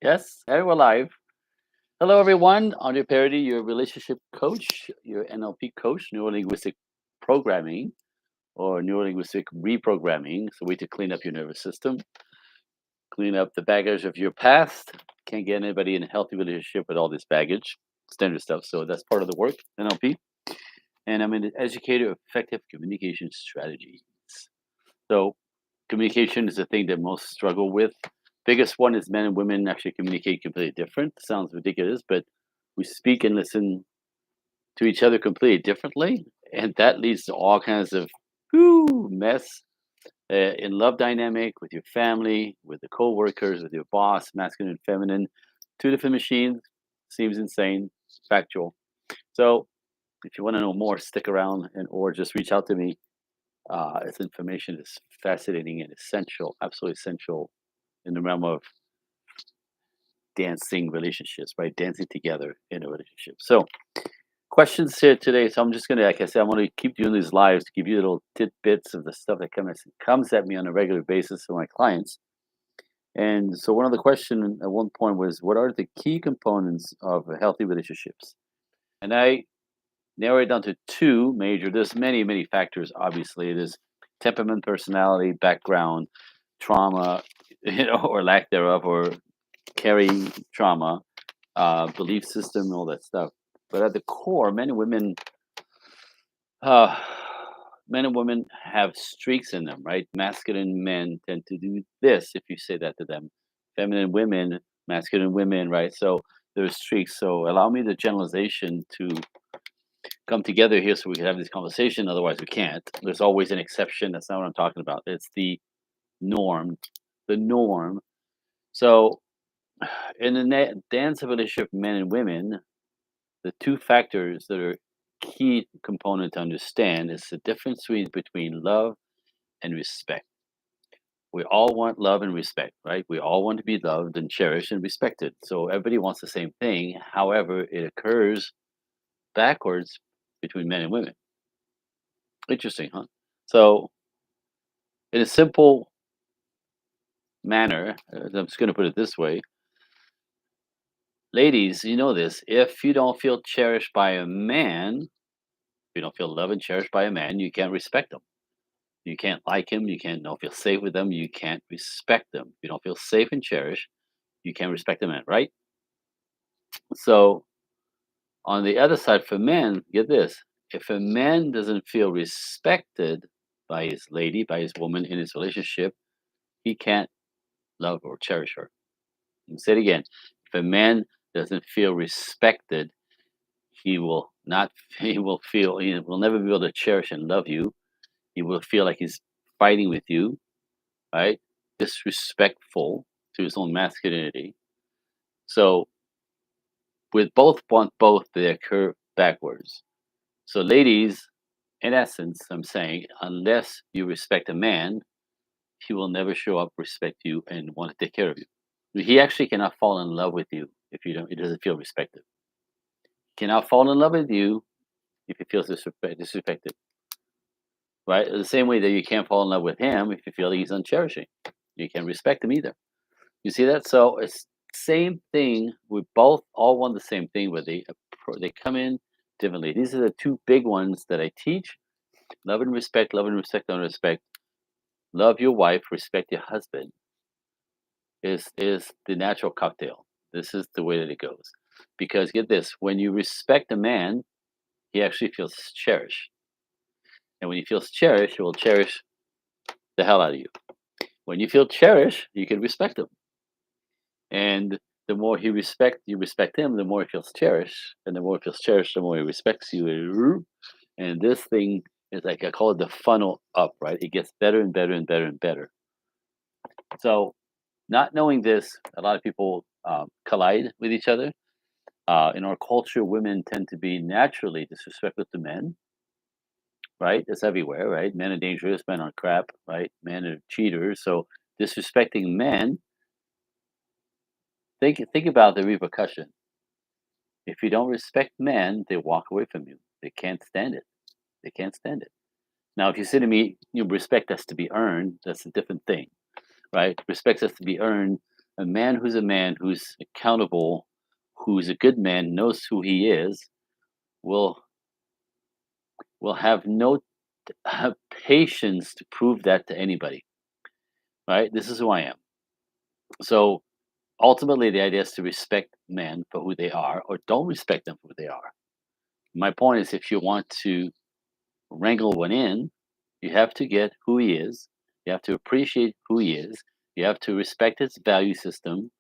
Yes, hey, we're live. Hello, everyone. Andre Parody, your relationship coach, your NLP coach, neurolinguistic programming or neurolinguistic reprogramming. It's a way to clean up your nervous system, clean up the baggage of your past. Can't get anybody in a healthy relationship with all this baggage, standard stuff. So that's part of the work, NLP. And I'm an educator of effective communication strategies. So communication is the thing that most struggle with. Biggest one is men and women actually communicate completely different. Sounds ridiculous, but we speak and listen to each other completely differently, and that leads to all kinds of mess in love dynamic with your family, with the coworkers, with your boss, masculine and feminine. Two different machines seems insane, factual. So if you want to know more, stick around and or just reach out to me. This information is fascinating and essential, absolutely essential in the realm of dancing relationships, right? Dancing together in a relationship. So, questions here today. So, I'm just going to, like I said, I'm going to keep doing these lives to give you little tidbits of the stuff that comes at me on a regular basis from my clients. And so, one of the questions at one point was, what are the key components of a healthy relationships? And I narrow it down to two major. There's many, many factors. Obviously, there's temperament, personality, background, trauma, or lack thereof, or carrying trauma, belief system, all that stuff. But at the core, uh, men and women have streaks in them, right? Masculine men tend to do this if you say that to them. Feminine women, masculine women, right? So there's streaks. So allow me the generalization to come together here so we can have this conversation. Otherwise, we can't. There's always an exception. That's not what I'm talking about. It's the norm. The norm. So in the dance of relationship, men and women, the two factors that are key component to understand is the difference between love and respect. We all want love and respect, right? We all want to be loved and cherished and respected. So everybody wants the same thing. However, it occurs backwards between men and women. Interesting, huh? So, in a simple manner, I'm just going to put it this way, ladies, you know this. If you don't feel cherished by a man, if you don't feel loved and cherished by a man, you can't respect him. You can't like him. You can't don't feel safe with them. You can't respect them. If you don't feel safe and cherished, you can't respect a man, right? So on the other side, for men, get this: if a man doesn't feel respected by his lady, by his woman in his relationship, he can't love or cherish her. Let me say it again: if a man doesn't feel respected, he will not. He will never be able to cherish and love you. He will feel like he's fighting with you, right? Disrespectful to his own masculinity. So with both want both, they occur backwards. So ladies, in essence, I'm saying, unless you respect a man, he will never show up, respect you, and want to take care of you. He actually cannot fall in love with you if you don't. He doesn't feel respected. He cannot fall in love with you if he feels disrespected. Right? The same way that you can't fall in love with him if you feel he's uncherishing. You can't respect him either. You see that? So it's same thing. We both all want the same thing, but they come in differently. These are the two big ones that I teach: love and respect, and respect. Love your wife, respect your husband. Is the natural cocktail. This is the way that it goes. Because get this: when you respect a man, he actually feels cherished, and when he feels cherished, he will cherish the hell out of you. When you feel cherished, you can respect him. And the more you respect him, the more he feels cherished. And the more he feels cherished, the more he respects you. And this thing is like I call it the funnel up, right? It gets better and better and better and better. So, not knowing this, a lot of people collide with each other. In our culture, women tend to be naturally disrespectful to men, right? It's everywhere, right? Men are dangerous, men are crap, right? Men are cheaters. So, disrespecting men, think about the repercussion. If you don't respect men, they walk away from you. They can't stand it. They can't stand it. Now, if you say to me, respect has to be earned, that's a different thing, right? Respect has to be earned. a man who's accountable, who's a good man, knows who he is, will have no patience to prove that to anybody. Right? This is who I am. So ultimately, the idea is to respect men for who they are, or don't respect them for who they are. My point is, if you want to wrangle one in, you have to get who he is. You have to appreciate who he is. You have to respect his value system,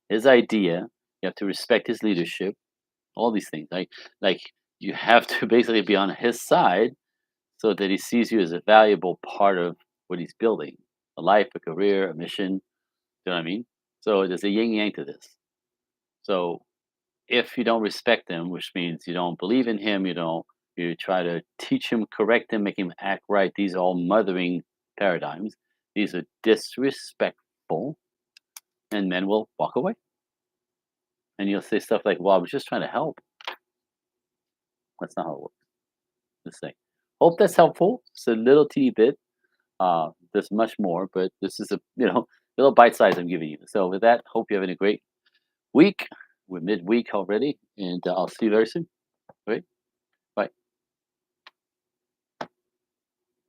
his idea. You have to respect his leadership. All these things, like you have to basically be on his side so that he sees you as a valuable part of what he's building, a life, a career, a mission. You know what I mean? So there's a yin yang to this. So if you don't respect him, which means you don't believe in him, you try to teach him, correct him, make him act right. These are all mothering paradigms. These are disrespectful, and men will walk away. And you'll say stuff like, "Well, I was just trying to help." That's not how it works. Just saying. Hope that's helpful. It's a little teeny bit. There's much more, but this is a little bite size I'm giving you. So with that, hope you're having a great week. We're midweek already, and I'll see you very soon.